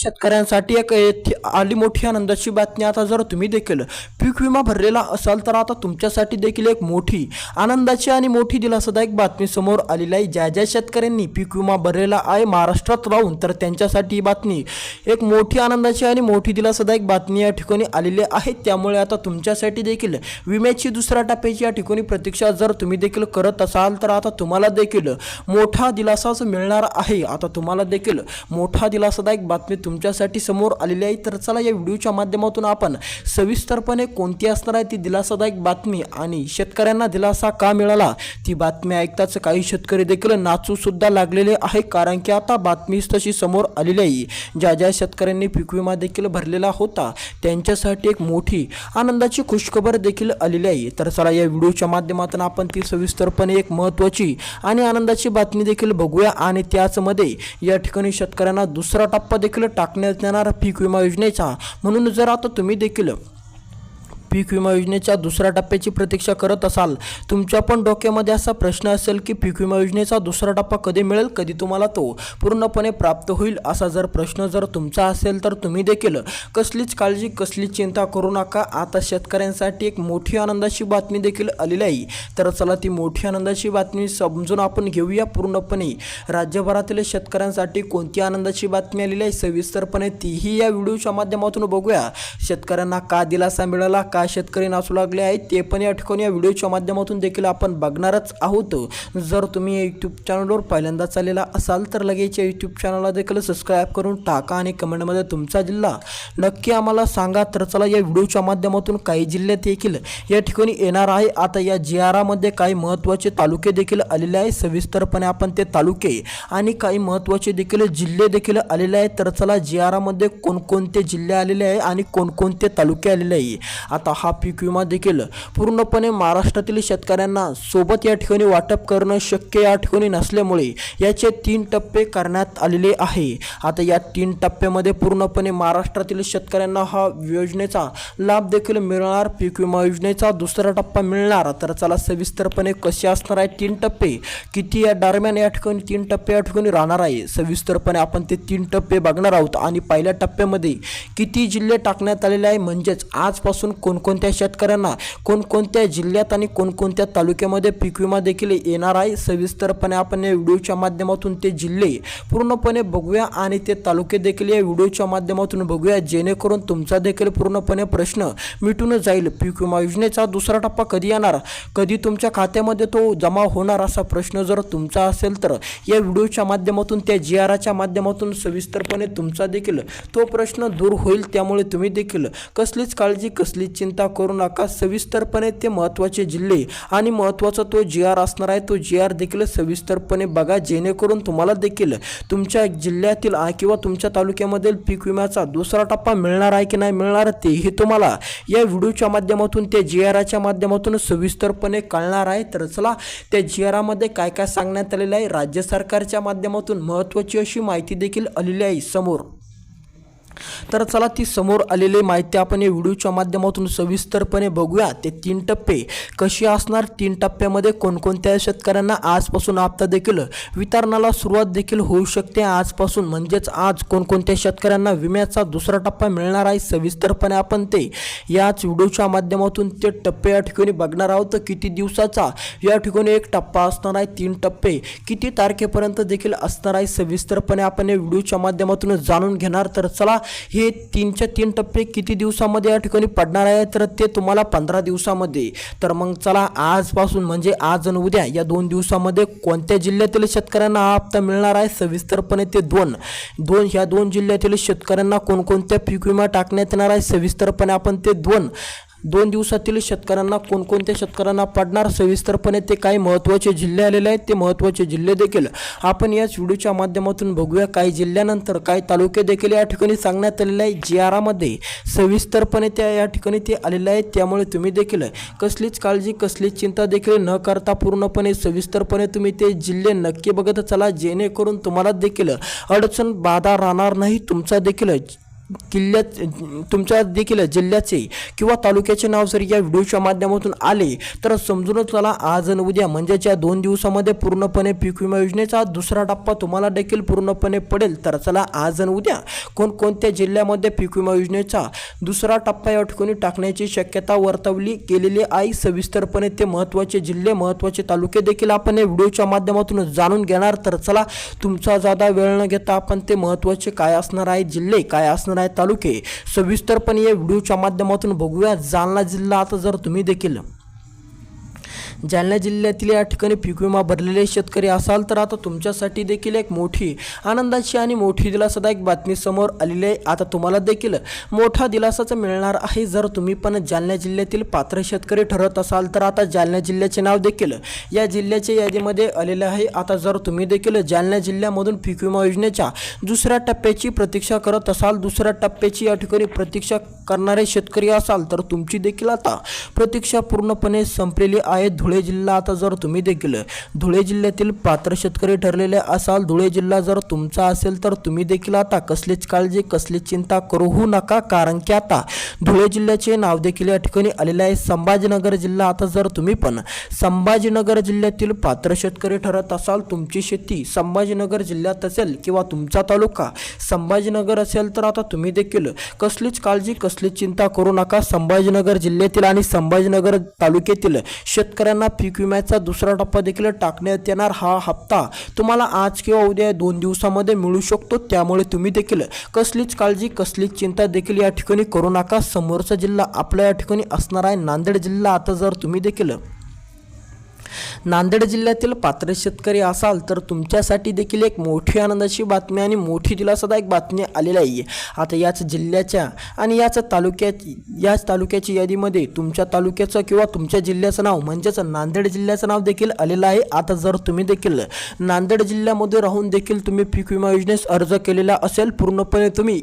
शेतकऱ्यांसाठी एक आली मोठी आनंदाची बातमी। आता जर तुम्ही देखील पीक विमा भरलेला असाल तर आता तुमच्यासाठी देखील एक मोठी आनंदाची आणि मोठी दिलासादायक बातमी समोर आलेली आहे। ज्या शेतकऱ्यांनी पीक विमा भरलेला आहे महाराष्ट्रात राहून, तर त्यांच्यासाठी ही बातमी एक मोठी आनंदाची आणि मोठी दिलासादायक बातमी या ठिकाणी आलेली आहे। त्यामुळे आता तुमच्यासाठी देखील विम्याची दुसऱ्या टप्प्याची या ठिकाणी प्रतीक्षा जर तुम्ही देखील करत असाल तर आता तुम्हाला देखील मोठा दिलासाच मिळणार आहे। आता तुम्हाला देखील मोठा दिलासादायक बातमी तुमच्यासाठी समोर आलेली आहे। तर चला या व्हिडिओच्या माध्यमातून आपण सविस्तरपणे कोणती असणार आहे ती दिलासादायक बातमी आणि शेतकऱ्यांना दिलासा का मिळाला ती बातमी ऐकताच काही शेतकरी देखील नाचू सुद्धा लागलेले आहे। कारण की आता बातमीच तशी समोर आलेली आहे। ज्या शेतकऱ्यांनी पीक विमा देखील भरलेला होता त्यांच्यासाठी एक मोठी आनंदाची खुशखबर देखील आलेली आहे। तर चला या व्हिडिओच्या माध्यमातून आपण ती सविस्तरपणे एक महत्त्वाची आणि आनंदाची बातमी देखील बघूया आणि त्याचमध्ये या ठिकाणी शेतकऱ्यांना दुसरा टप्पा देखील टाकण्यात येणार पीक विमा योजनेचा। म्हणून जर आता तुम्ही देखील पीक विमा योजनेच्या दुसऱ्या टप्प्याची प्रतीक्षा करत असाल, तुमच्या पण डोक्यामध्ये असा प्रश्न असेल की पीक विमा योजनेचा दुसरा टप्पा कधी मिळेल, कधी तुम्हाला तो पूर्णपणे प्राप्त होईल, असा जर प्रश्न जर तुमचा असेल तर तुम्ही देखील कसलीच काळजी कसलीच चिंता करू नका। आता शेतकऱ्यांसाठी एक मोठी आनंदाची बातमी देखील आलेली आहे। तर चला ती मोठी आनंदाची बातमी समजून आपण घेऊया पूर्णपणे राज्यभरातील शेतकऱ्यांसाठी कोणती आनंदाची बातमी आलेली आहे सविस्तरपणे तीही या व्हिडिओच्या माध्यमातून बघूया। शेतकऱ्यांना का दिलासा मिळाला, का शेतकरी नाचू लागले आहेत ते पण या ठिकाणी या व्हिडिओच्या माध्यमातून देखील आपण बघणारच आहोत। जर तुम्ही यूट्यूब चॅनलवर पहिल्यांदाच आलेला असाल तर लगेच यूट्यूब चॅनलला देखील सबस्क्राईब करून टाका आणि कमेंटमध्ये तुमचा जिल्हा नक्की आम्हाला सांगा। तर चला या व्हिडिओच्या माध्यमातून काही जिल्हे देखील या ठिकाणी येणार आहे। आता या GRमध्ये काही महत्त्वाचे तालुके देखील आलेले आहे। सविस्तरपणे आपण ते तालुके आणि काही महत्त्वाचे देखील जिल्हे देखील आलेले आहेत। तर चला GRमध्ये कोणकोणते जिल्हे आलेले आहे आणि कोणकोणते तालुके आलेले आहे। आता हा पीक विमा देखील पूर्णपणे महाराष्ट्रातील शेतकऱ्यांना सोबत या ठिकाणी वाटप करणं शक्य या ठिकाणी नसल्यामुळे याचे 3 टप्पे करण्यात आलेले आहे। आता या 3 टप्प्यामध्ये पूर्णपणे महाराष्ट्रातील शेतकऱ्यांना हा योजनेचा लाभ देखील मिळणार, पीक विमा योजनेचा दुसरा टप्पा मिळणार। तर चला सविस्तरपणे कसे असणार आहे 3 टप्पे, किती या दरम्यान या ठिकाणी 3 टप्पे या ठिकाणी राहणार आहे, सविस्तरपणे आपण ते 3 टप्पे बघणार आहोत। आणि पहिल्या टप्प्यामध्ये किती जिल्हे टाकण्यात आलेले आहे, म्हणजेच आजपासून कोणकोणत्या शेतकऱ्यांना कोणकोणत्या जिल्ह्यात आणि कोणकोणत्या तालुक्यामध्ये पीक विमा देखील येणार आहे सविस्तरपणे आपण या व्हिडिओच्या माध्यमातून ते जिल्हे पूर्णपणे बघूया आणि ते तालुके देखील या व्हिडिओच्या माध्यमातून बघूया, जेणेकरून तुमचा देखील पूर्णपणे प्रश्न मिटून जाईल। पीक विमा योजनेचा दुसरा टप्पा कधी येणार, कधी तुमच्या खात्यामध्ये तो जमा होणार, असा प्रश्न जर तुमचा असेल तर या व्हिडिओच्या माध्यमातून त्या GRच्या माध्यमातून सविस्तरपणे तुमचा देखील तो प्रश्न दूर होईल। त्यामुळे तुम्ही देखील कसलीच काळजी कसलीच चिंता करू नका। सविस्तरपणे ते महत्त्वाचे जिल्हे आणि महत्त्वाचा तो GR असणार आहे, तो GR देखील सविस्तरपणे बघा, जेणेकरून तुम्हाला देखील तुमच्या जिल्ह्यातील किंवा तुमच्या तालुक्यामधील पीक विम्याचा दुसरा टप्पा मिळणार आहे की नाही मिळणार तेही तुम्हाला या व्हिडिओच्या माध्यमातून त्या GRच्या माध्यमातून सविस्तरपणे कळणार आहे। तर चला त्या GRमध्ये काय काय सांगण्यात आलेलं आहे, राज्य सरकारच्या माध्यमातून महत्त्वाची अशी माहिती देखील आलेली आहे समोर। तर चला ती समोर आलेली माहिती आपण या व्हिडिओच्या माध्यमातून सविस्तरपणे बघूया। ते 3 टप्पे कशी असणार, 3 टप्प्यामध्ये कोणकोणत्या शेतकऱ्यांना आजपासून हप्ता देखील वितरणाला सुरुवात देखील होऊ शकते आजपासून, म्हणजेच आज कोणकोणत्या शेतकऱ्यांना विम्याचा दुसरा टप्पा मिळणार आहे सविस्तरपणे आपण ते याच व्हिडिओच्या माध्यमातून ते टप्पे या ठिकाणी बघणार आहोत। किती दिवसाचा या ठिकाणी एक टप्पा असणार आहे, 3 टप्पे किती तारखेपर्यंत देखील असणार आहे सविस्तरपणे आपण या व्हिडिओच्या माध्यमातून जाणून घेणार। तर चला हे 3च्या 3 टप्पे किती दिवसामध्ये या ठिकाणी पडणार आहे, तर ते तुम्हाला 15 दिवसामध्ये। तर मग चला आजपासून म्हणजे आज आणि उद्या या 2 दिवसामध्ये कोणत्या जिल्ह्यातील शेतकऱ्यांना हा हप्ता मिळणार आहे सविस्तरपणे ते ह्या 2 जिल्ह्यातील शेतकऱ्यांना कोणकोणत्या पीक विमा टाकण्यात येणार आहे सविस्तरपणे आपण ते 2 दिवसातील शेतकऱ्यांना कोणकोणत्या शेतकऱ्यांना पडणार सविस्तरपणे ते काही महत्त्वाचे जिल्हे आलेले आहेत, ते महत्त्वाचे जिल्हे देखील आपण याच व्हिडिओच्या माध्यमातून बघूया। काही जिल्ह्यानंतर काही तालुके देखील या ठिकाणी सांगण्यात आलेले आहे GRमध्ये सविस्तरपणे त्या या ठिकाणी ते आलेले आहेत। त्यामुळे तुम्ही देखील कसलीच काळजी कसलीच चिंता देखील न करता पूर्णपणे सविस्तरपणे तुम्ही ते जिल्हे नक्की बघत चला, जेणेकरून तुम्हाला देखील अडचण बाधा राहणार नाही, तुमचा देखील किल्ल्यात तुमच्या देखील जिल्ह्याचे किंवा तालुक्याचे नाव जर या व्हिडिओच्या माध्यमातून आले तर समजूनच चला आज आणि उद्या म्हणजेच या 2 दिवसामध्ये पूर्णपणे पीक विमा योजनेचा दुसरा टप्पा तुम्हाला देखील पूर्णपणे पडेल। तर चला आज आणि उद्या कोणकोणत्या जिल्ह्यामध्ये पीक विमा योजनेचा दुसरा टप्पा या ठिकाणी टाकण्याची शक्यता वर्तवली गेलेली आहे। सविस्तरपणे ते महत्त्वाचे जिल्हे महत्त्वाचे तालुके देखील आपण या व्हिडिओच्या माध्यमातून जाणून घेणार। तर चला तुमचा जादा वेळ न घेता आपण ते महत्त्वाचे काय असणार आहे जिल्हे काय असणार आहे तालुके सविस्तरपणे या व्हिडिओच्या माध्यमातून बघूया। जालना जिल्हा आता जर तुम्ही देखील जालना जिल्ह्यातील या ठिकाणी पीक विमा भरलेले शेतकरी असाल तर आता तुमच्यासाठी देखील एक मोठी आनंदाची आणि मोठी दिलासादायक बातमी समोर आलेली आहे। आता तुम्हाला देखील मोठा दिलासाच मिळणार आहे जर तुम्ही पण जालना जिल्ह्यातील पात्र शेतकरी ठरत असाल तर आता जालना जिल्ह्याचे नाव देखील या जिल्ह्याच्या यादीमध्ये आलेले आहे। आता जर तुम्ही देखील जालना जिल्ह्यामधून पीक विमा योजनेच्या दुसऱ्या टप्प्याची प्रतीक्षा करत असाल दुसऱ्या टप्प्याची या ठिकाणी प्रतीक्षा करणारे शेतकरी असाल तर तुमची देखील आता प्रतीक्षा पूर्णपणे संपलेली आहे। धुळे जिल्हा आता जर तुम्ही देखील धुळे जिल्ह्यातील पात्र शेतकरी ठरलेले असाल धुळे जिल्हा जर तुमचा असेल तर तुम्ही देखील आता कसलीच काळजी कसलीच चिंता करू नका कारण की आता धुळे जिल्ह्याचे नाव देखील या ठिकाणी आलेले आहे। संभाजीनगर जिल्हा आता जर तुम्ही पण संभाजीनगर जिल्ह्यातील पात्र शेतकरी ठरत असाल तुमची शेती संभाजीनगर जिल्ह्यात असेल किंवा तुमचा तालुका संभाजीनगर असेल तर आता तुम्ही देखील कसलीच काळजी कसलीच चिंता करू नका। संभाजीनगर जिल्ह्यातील आणि संभाजीनगर तालुक्यातील शेतकऱ्यांना पीक विम्याचा दुसरा टप्पा देखील टाकण्यात येणार। हा हप्ता तुम्हाला आज किंवा उद्या 2 दिवसामध्ये मिळू शकतो त्यामुळे तुम्ही देखील कसलीच काळजी कसलीच चिंता देखील या ठिकाणी करू नका। समोरचा जिल्हा आपल्या या ठिकाणी असणार आहे नांदेड जिल्हा आता जर तुम्ही देखील नांदेड जिल्ह्यातील पात्र शेतकरी असाल तर तुमच्यासाठी देखील एक मोठी आनंदाची बातमी आणि मोठी दिलासादायक बातमी आलेली आहे। आता याच जिल्ह्याच्या आणि याच तालुक्याची यादीमध्ये तुमच्या तालुक्याचं किंवा तुमच्या जिल्ह्याचं नाव म्हणजेच नांदेड जिल्ह्याचं नाव देखील आलेलं आहे। आता जर तुम्ही देखील नांदेड जिल्ह्यामध्ये राहून देखील तुम्ही पीक विमा योजनेस अर्ज केलेला असेल पूर्णपणे तुम्ही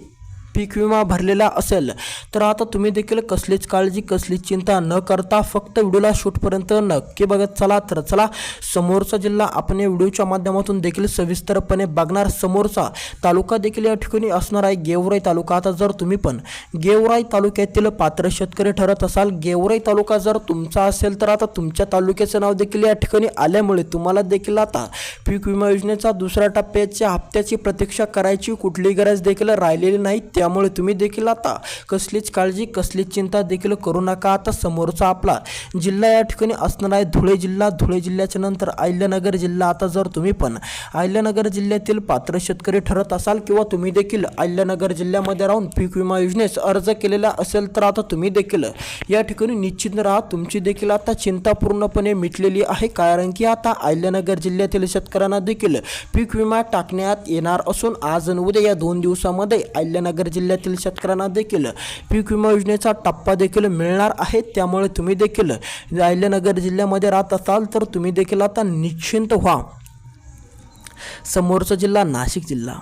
पीक विमा भरलेला असेल तर आता तुम्ही देखील कसलीच काळजी कसलीच चिंता न करता फक्त व्हिडिओला शूटपर्यंत नक्की बघत चला। तर चला समोरचा जिल्हा आपण या व्हिडिओच्या माध्यमातून देखील सविस्तरपणे बघणार। समोरचा तालुका देखील या ठिकाणी असणार आहे गेवराई तालुका। आता जर तुम्ही पण गेवराई तालुक्यातील पात्र शेतकरी ठरत असाल गेवराई तालुका जर तुमचा असेल तर आता तुमच्या तालुक्याचं नाव देखील या ठिकाणी आल्यामुळे तुम्हाला देखील आता पीक विमा योजनेचा दुसऱ्या टप्प्याच्या हप्त्याची प्रतीक्षा करायची कुठलीही गरज देखील राहिलेली नाही त्यामुळे तुम्ही देखील आता कसलीच काळजी कसलीच चिंता देखील करू नका। आता समोरचा आपला जिल्हा या ठिकाणी असणार आहे धुळे जिल्हा। धुळे जिल्ह्याच्या नंतर अहिल्यानगर जिल्हा। आता जर तुम्ही पण अहिल्यानगर जिल्ह्यातील पात्र शेतकरी ठरत असाल किंवा तुम्ही देखील अहिल्यानगर जिल्ह्यामध्ये राहून पीक विमा योजनेस अर्ज केलेला असेल तर आता तुम्ही देखील या ठिकाणी निश्चिंत राहा तुमची देखील आता चिंता पूर्णपणे मिटलेली आहे कारण की आता अहिल्यानगर जिल्ह्यातील शेतकऱ्यांना देखील पीक विमा टाकण्यात येणार असून आज आणि उद्या या 2 दिवसामध्ये अहिल्यानगर जिल्ह्यातील शेतकऱ्यांना देखील पीक विमा योजनेचा टप्पा देखील मिळणार आहे त्यामुळे तुम्ही देखील अहिल्यानगर जिल्ह्यामध्ये राहत असाल तर तुम्ही देखील आता निश्चिंत व्हा। समोरचा जिल्हा नाशिक जिल्हा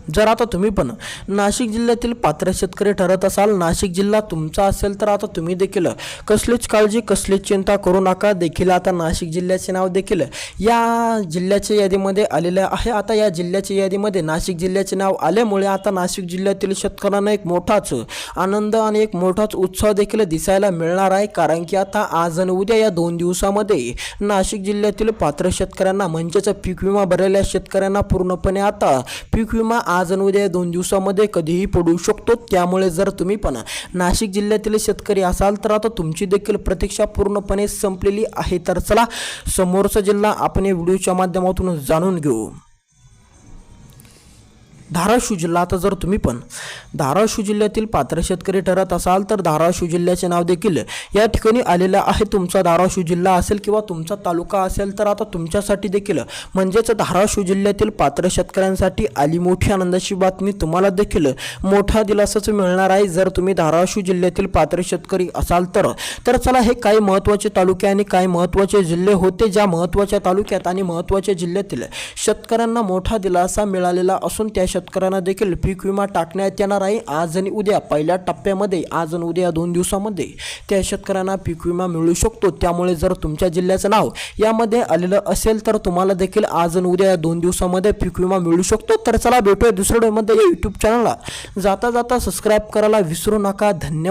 जर आता तुम्ही पण नाशिक जिल्ह्यातील पात्र शेतकरी ठरत असाल नाशिक जिल्हा तुमचा असेल तर आता तुम्ही देखील कसलीच काळजी कसलीच चिंता करू नका। देखील आता नाशिक जिल्ह्याचे नाव देखील या जिल्ह्याच्या यादीमध्ये आलेले आहे। आता या जिल्ह्याच्या यादीमध्ये नाशिक जिल्ह्याचे नाव आल्यामुळे आता नाशिक जिल्ह्यातील शेतकऱ्यांना एक मोठाच आनंद आणि एक मोठाच उत्साह देखील दिसायला मिळणार आहे कारण की आता आज आणि उद्या या 2 दिवसामध्ये नाशिक जिल्ह्यातील पात्र शेतकऱ्यांना म्हणजेच पीक विमा भरलेल्या शेतकऱ्यांना पूर्णपणे आता पीक विमा आज आणि उद्या 2 दिवसामध्ये कधीही पडू शकतो त्यामुळे जर तुम्ही पण नाशिक जिल्ह्यातील शेतकरी असाल तर आता तुमची देखील प्रतीक्षा पूर्णपणे संपलेली आहे। तर चला समोरचा जिल्हा आपण या व्हिडिओच्या माध्यमातून जाणून घेऊ। धाराशिव जिल्हा आता जर तुम्ही पण धाराशिव जिल्ह्यातील पात्र शेतकरी ठरत असाल तर धाराशिव जिल्ह्याचे नाव देखील या ठिकाणी आलेलं आहे। तुमचा धाराशिव जिल्हा असेल किंवा तुमचा तालुका असेल तर आता तुमच्यासाठी देखील म्हणजेच धाराशिव जिल्ह्यातील पात्र शेतकऱ्यांसाठी आली मोठी आनंदाची बातमी तुम्हाला देखील मोठा दिलासाच मिळणार आहे जर तुम्ही धाराशिव जिल्ह्यातील पात्र शेतकरी असाल तर चला हे काही महत्त्वाचे तालुके आणि काही महत्त्वाचे जिल्हे होते ज्या महत्त्वाच्या तालुक्यात आणि महत्त्वाच्या जिल्ह्यातील शेतकऱ्यांना मोठा दिलासा मिळालेला असून त्या शेतकऱ्यांना देखील पीक विमा टाकण्यात येणार आहे आज आणि उद्या. पहिल्या टप्प्यामध्ये आज आणि उद्या 2 दिवसामध्ये त्या शेतकऱ्यांना पीक विमा मिळू शकतो. त्यामुळे जर तुमच्या जिल्ह्याचं नाव यामध्ये आलेलं असेल तर तुम्हाला देखील आज आणि उद्या 2 दिवसामध्ये पीक विमा मिळू शकतो. तर चला भेटूया दुसऱ्या व्हिडिओमध्ये. या यूट्यूब चॅनलला जाता जाता सबस्क्राईब करायला विसरू नका. धन्यवाद.